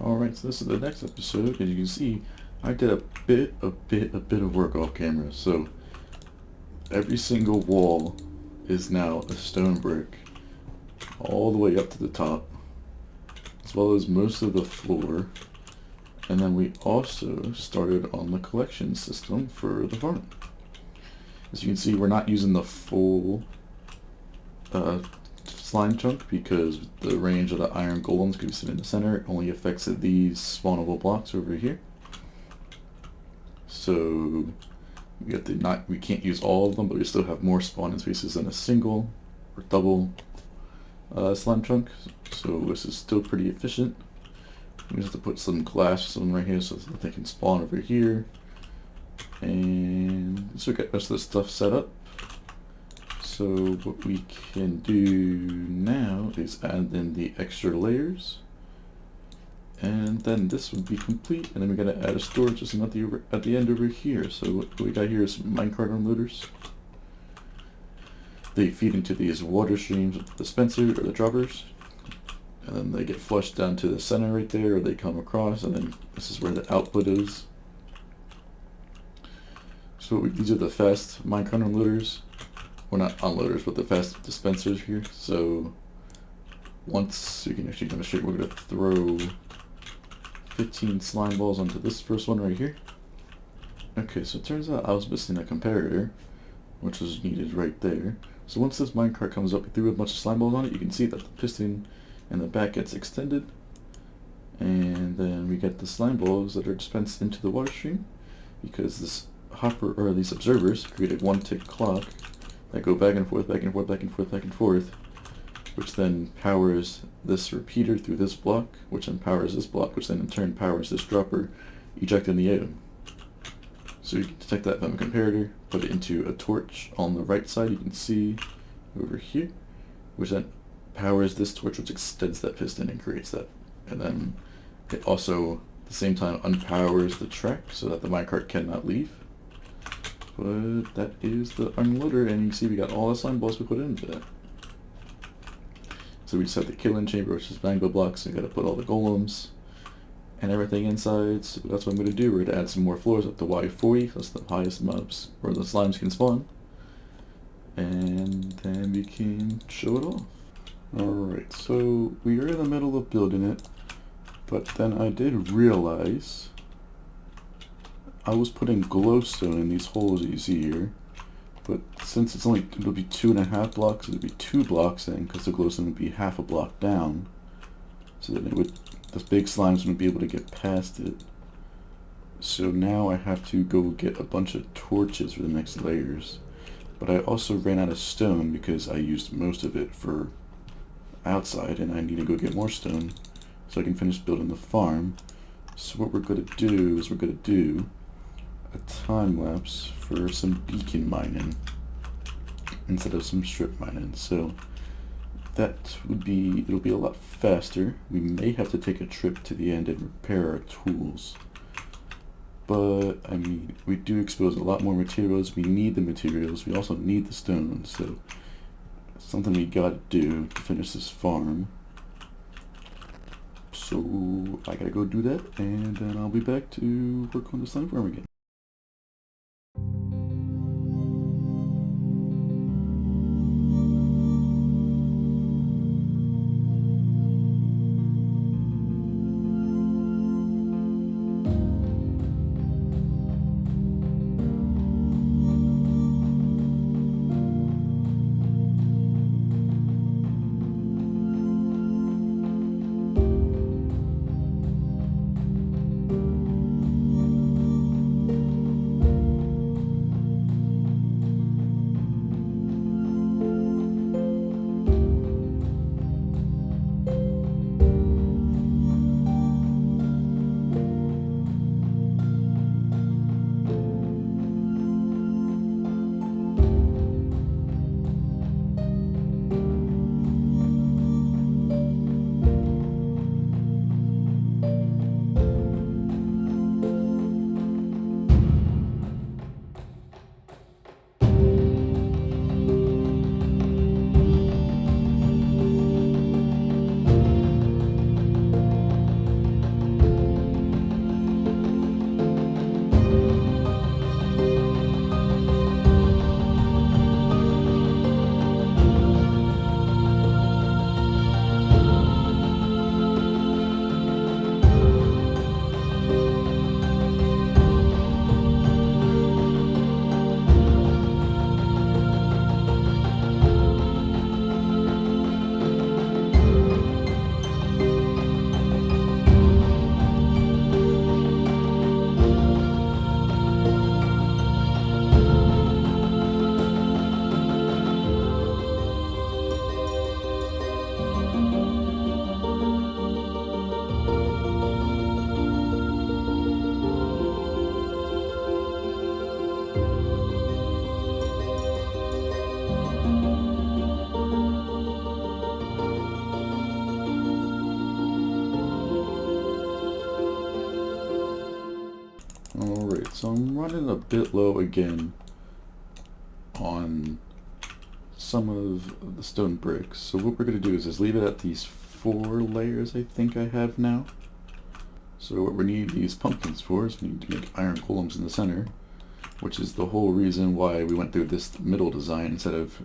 Alright, so this is the next episode. As you can see, I did a bit of work off camera. So every single wall is now a stone brick, all the way up to the top, as well as most of the floor. And then we also started on the collection system for the farm. As you can see, we're not using the full slime chunk because the range of the iron golems can be sitting in the center. It only affects these spawnable blocks over here. So we have to we can't use all of them, but we still have more spawning spaces than a single or double slime chunk. So this is still pretty efficient. We just have to put some glass or something right here so that they can spawn over here. And so we got the rest of the stuff set up. So what we can do now is add in the extra layers. And then this would be complete. And then we gotta add a storage system at the end over here. So what we got here is minecart unloaders. They feed into these water streams with the dispenser or the droppers. And then they get flushed down to the center right there, or they come across, and then this is where the output is. So these are the fast minecart unloaders. Well, not unloaders, but the fast dispensers here. So once we can actually demonstrate, we're going to throw 15 slime balls onto this first one right here. Okay, so it turns out I was missing a comparator, which was needed right there. So once this minecart comes up, we threw a bunch of slime balls on it. You can see that the piston in the back gets extended. And then we get the slime balls that are dispensed into the water stream, because this hopper, or these observers, create a one-tick clock that go back and forth, back and forth, back and forth, back and forth, which then powers this repeater through this block, which then powers this block, which then in turn powers this dropper, ejecting the item. So you can detect that from a comparator, put it into a torch on the right side, you can see over here, which then powers this torch, which extends that piston and creates that. And then it also, at the same time, unpowers the track so that the minecart cannot leave. But that is the unloader, and you can see we got all the slime balls we put into that. So we just have the killing chamber, which is mango blocks, and we gotta put all the golems and everything inside. So that's what I'm gonna do. We're gonna add some more floors up to Y40, that's the highest mobs where the slimes can spawn. And then we can show it off. Alright, so we are in the middle of building it, but then I did realize I was putting glowstone in these holes that you see here, but since it'll be 2.5 blocks, it'll be 2 blocks in, because the glowstone would be half a block down, so that the big slimes wouldn't be able to get past it. So now I have to go get a bunch of torches for the next layers, but I also ran out of stone because I used most of it for outside, and I need to go get more stone so I can finish building the farm. So what we're going to do is we're going to do a time lapse for some beacon mining instead of some strip mining. So that would be, it'll be a lot faster. We may have to take a trip to the end and repair our tools, but I mean, we do expose a lot more materials. We need the materials, we also need the stone, so something we gotta do to finish this farm. So I gotta go do that, and then I'll be back to work on the slime farm again. So I'm running a bit low again on some of the stone bricks. So what we're going to do is just leave it at these 4 layers I think I have now. So what we need these pumpkins for is we need to make iron golems in the center, which is the whole reason why we went through this middle design instead of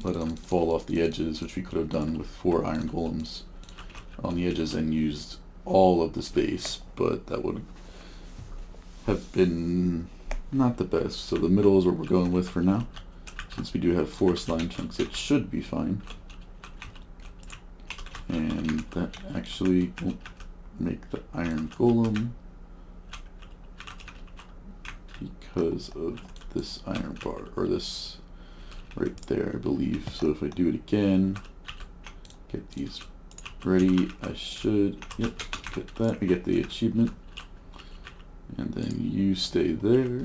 letting them fall off the edges, which we could have done with 4 iron golems on the edges and used all of the space, but that would have been not the best. So the middle is what we're going with for now. Since we do have 4 slime chunks, it should be fine. And that actually will make the iron golem because of this iron bar, or this right there, I believe. So if I do it again, get these ready, I should, yep, get that. We get the achievement. And then you stay there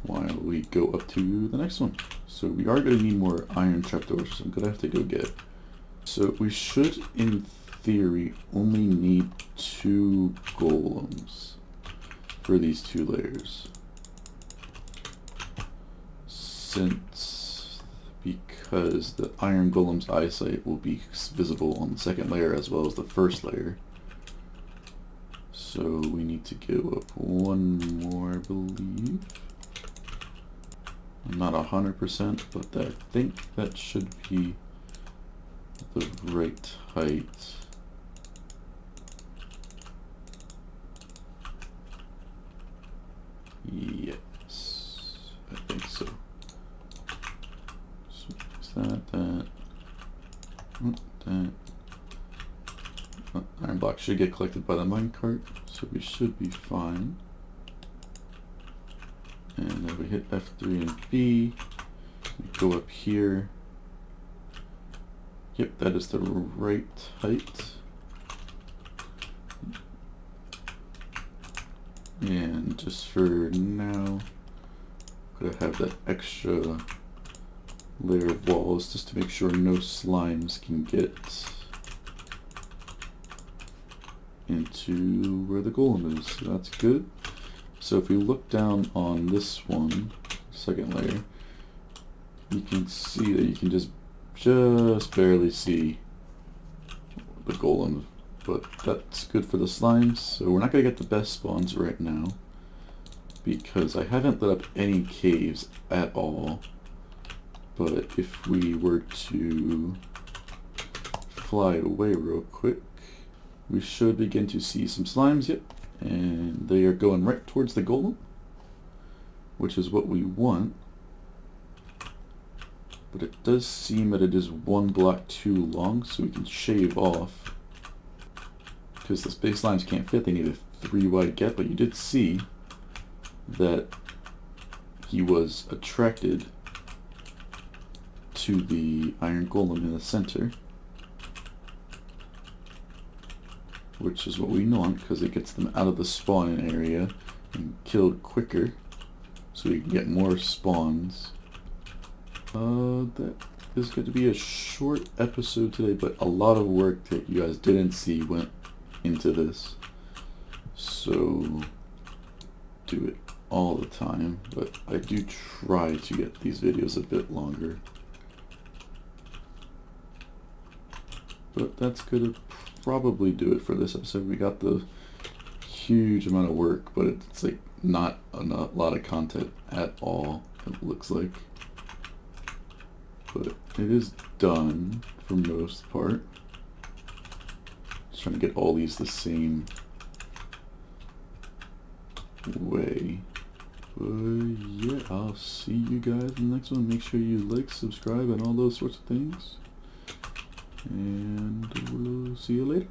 while we go up to the next one. So we are going to need more iron trapdoors, so I'm going to have to go get. So we should, in theory, only need 2 golems for these 2 layers. Because the iron golem's eyesight will be visible on the 2nd layer as well as the 1st layer. So we need to go up 1 more, I believe. I'm not 100%, but I think that should be the right height. Yes, I think so. So is that. Iron block should get collected by the minecart, so we should be fine. And then we hit F3 and B. We go up here. Yep, that is the right height. And just for now, I'm gonna have that extra layer of walls just to make sure no slimes can get into where the golem is. So that's good. So if we look down on this one, 2nd layer, you can see that you can just barely see the golem, but that's good for the slimes. So we're not going to get the best spawns right now because I haven't lit up any caves at all. But if we were to fly away real quick, we should begin to see some slimes. Yep, and they are going right towards the golem, which is what we want. But it does seem that it is 1 block too long, so we can shave off. Because the space lines can't fit, they need a 3 wide gap, but you did see that he was attracted to the iron golem in the center. Which is what we want, because it gets them out of the spawning area and killed quicker, so we can get more spawns. That is going to be a short episode today, but a lot of work that you guys didn't see went into this. So, do it all the time, but I do try to get these videos a bit longer. But that's going to probably do it for this episode. We got the huge amount of work, but it's like not a lot of content at all, it looks like. But it is done for most part. Just trying to get all these the same way. But yeah, I'll see you guys in the next one. Make sure you like, subscribe, and all those sorts of things. And we'll see you later.